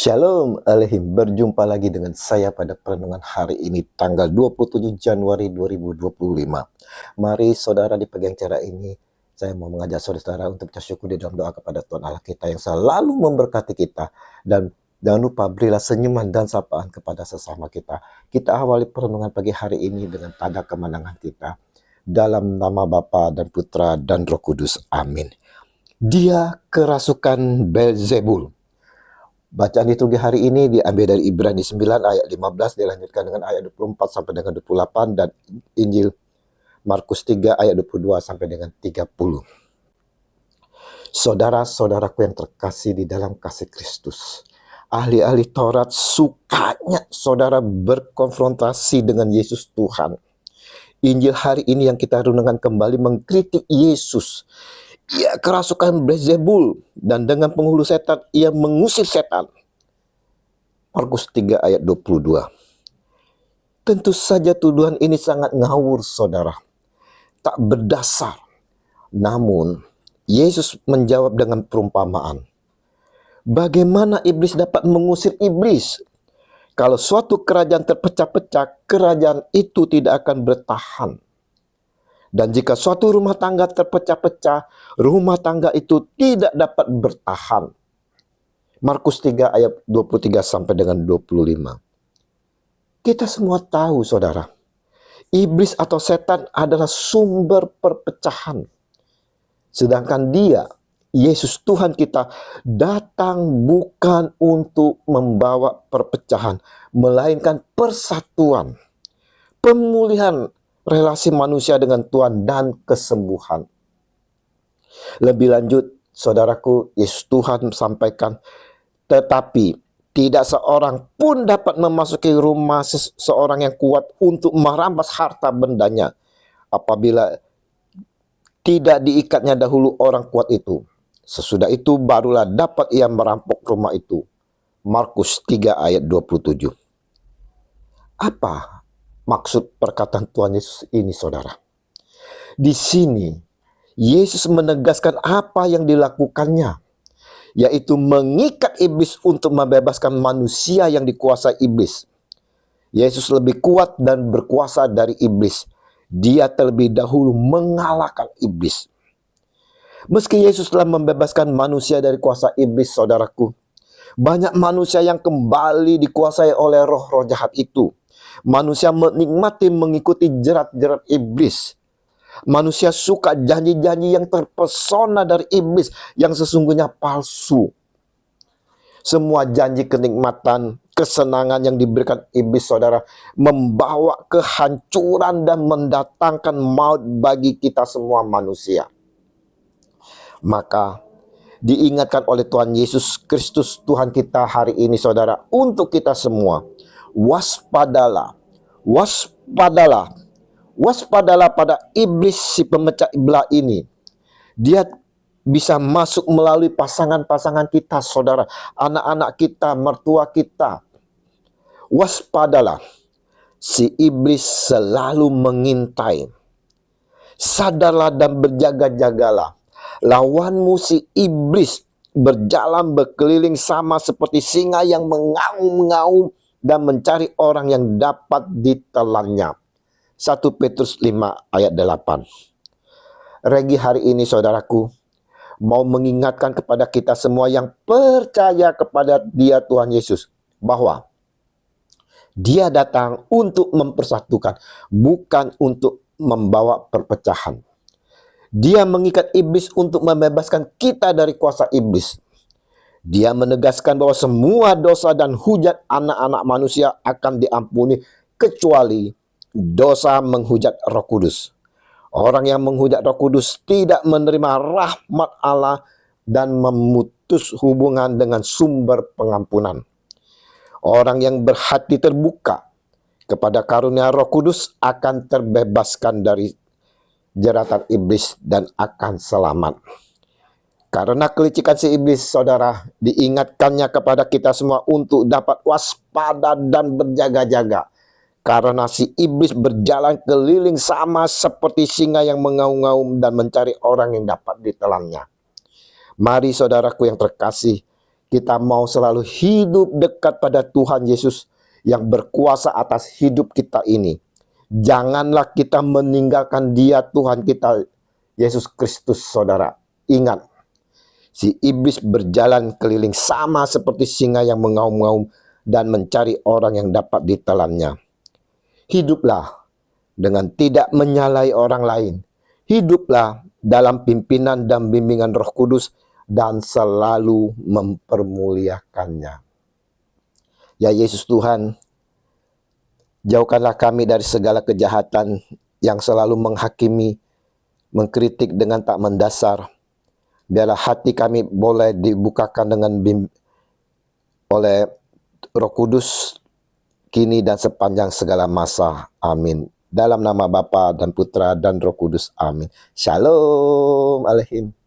Shalom Alehim, berjumpa lagi dengan saya pada perenungan hari ini tanggal 27 Januari 2025. Mari saudara di pagi cara ini, saya mau mengajak saudara untuk bersyukur di dalam doa kepada Tuhan Allah kita yang selalu memberkati kita. Dan jangan lupa berilah senyuman dan sapaan kepada sesama kita. Kita awali perenungan pagi hari ini dengan tanda kemenangan kita. Dalam nama Bapa dan Putra dan Roh Kudus, amin. Dia kerasukan Beelzebul. Bacaan liturgi hari ini diambil dari Ibrani 9 ayat 15, dilanjutkan dengan ayat 24 sampai dengan 28, dan Injil Markus 3 ayat 22 sampai dengan 30. Saudara-saudaraku yang terkasih di dalam kasih Kristus, ahli-ahli Taurat sukanya saudara berkonfrontasi dengan Yesus Tuhan. Injil hari ini yang kita renungkan kembali mengkritik Yesus. Ia kerasukan Beelzebul, dan dengan penghulu setan ia mengusir setan. Markus 3 ayat 22. Tentu saja tuduhan ini sangat ngawur saudara, tak berdasar. Namun Yesus menjawab dengan perumpamaan. Bagaimana iblis dapat mengusir iblis? Kalau suatu kerajaan terpecah-pecah, kerajaan itu tidak akan bertahan. Dan jika suatu rumah tangga terpecah-pecah, rumah tangga itu tidak dapat bertahan. Markus 3 ayat 23 sampai dengan 25. Kita semua tahu saudara, iblis atau setan adalah sumber perpecahan. Sedangkan dia, Yesus Tuhan kita, datang bukan untuk membawa perpecahan, melainkan persatuan, pemulihan relasi manusia dengan Tuhan dan kesembuhan. Lebih lanjut, saudaraku, Yesus Tuhan sampaikan, tetapi tidak seorang pun dapat memasuki rumah seseorang yang kuat untuk merampas harta bendanya apabila tidak diikatnya dahulu orang kuat itu. Sesudah itu barulah dapat ia merampok rumah itu. Markus 3 ayat 27. Apa maksud perkataan Tuhan Yesus ini saudara? Di sini Yesus menegaskan apa yang dilakukannya, yaitu mengikat iblis untuk membebaskan manusia yang dikuasai iblis. Yesus lebih kuat dan berkuasa dari iblis. Dia terlebih dahulu mengalahkan iblis. Meski Yesus telah membebaskan manusia dari kuasa iblis, saudaraku, banyak manusia yang kembali dikuasai oleh roh-roh jahat itu. Manusia menikmati mengikuti jerat-jerat iblis. Manusia suka janji-janji yang terpesona dari iblis yang sesungguhnya palsu. Semua janji kenikmatan, kesenangan yang diberikan iblis saudara membawa kehancuran dan mendatangkan maut bagi kita semua manusia. Maka diingatkan oleh Tuhan Yesus Kristus Tuhan kita hari ini saudara, untuk kita semua, waspadalah, waspadalah, waspadalah pada iblis si pemecah belah ini. Dia bisa masuk melalui pasangan-pasangan kita saudara, anak-anak kita, mertua kita. Waspadalah, si iblis selalu mengintai. Sadarlah dan berjaga-jagalah. Lawanmu si iblis berjalan berkeliling sama seperti singa yang mengaum-ngaum dan mencari orang yang dapat ditelannya. 1 Petrus 5 ayat 8. Regi hari ini saudaraku mau mengingatkan kepada kita semua yang percaya kepada Dia Tuhan Yesus, bahwa Dia datang untuk mempersatukan, bukan untuk membawa perpecahan. Dia mengikat iblis untuk membebaskan kita dari kuasa iblis. Dia menegaskan bahwa semua dosa dan hujat anak-anak manusia akan diampuni kecuali dosa menghujat Roh Kudus. Orang yang menghujat Roh Kudus tidak menerima rahmat Allah dan memutus hubungan dengan sumber pengampunan. Orang yang berhati terbuka kepada karunia Roh Kudus akan terbebaskan dari jeratan iblis dan akan selamat. Karena kelicikan si iblis saudara, diingatkannya kepada kita semua untuk dapat waspada dan berjaga-jaga. Karena si iblis berjalan keliling sama seperti singa yang mengaum-ngaum dan mencari orang yang dapat ditelannya. Mari saudaraku yang terkasih, Kita mau selalu hidup dekat pada Tuhan Yesus yang berkuasa atas hidup kita ini. Janganlah kita meninggalkan Dia, Tuhan kita, Yesus Kristus, saudara. Ingat, si iblis berjalan keliling sama seperti singa yang mengaum-ngaum dan mencari orang yang dapat ditelannya. Hiduplah dengan tidak menyalahi orang lain. Hiduplah dalam pimpinan dan bimbingan Roh Kudus dan selalu mempermuliakannya. Ya Yesus Tuhan, jauhkanlah kami dari segala kejahatan yang selalu menghakimi, mengkritik dengan tak mendasar. Biarlah hati kami boleh dibukakan dengan oleh Roh Kudus kini dan sepanjang segala masa. Amin. Dalam nama Bapa dan Putra dan Roh Kudus. Amin. Shalom Aleihim.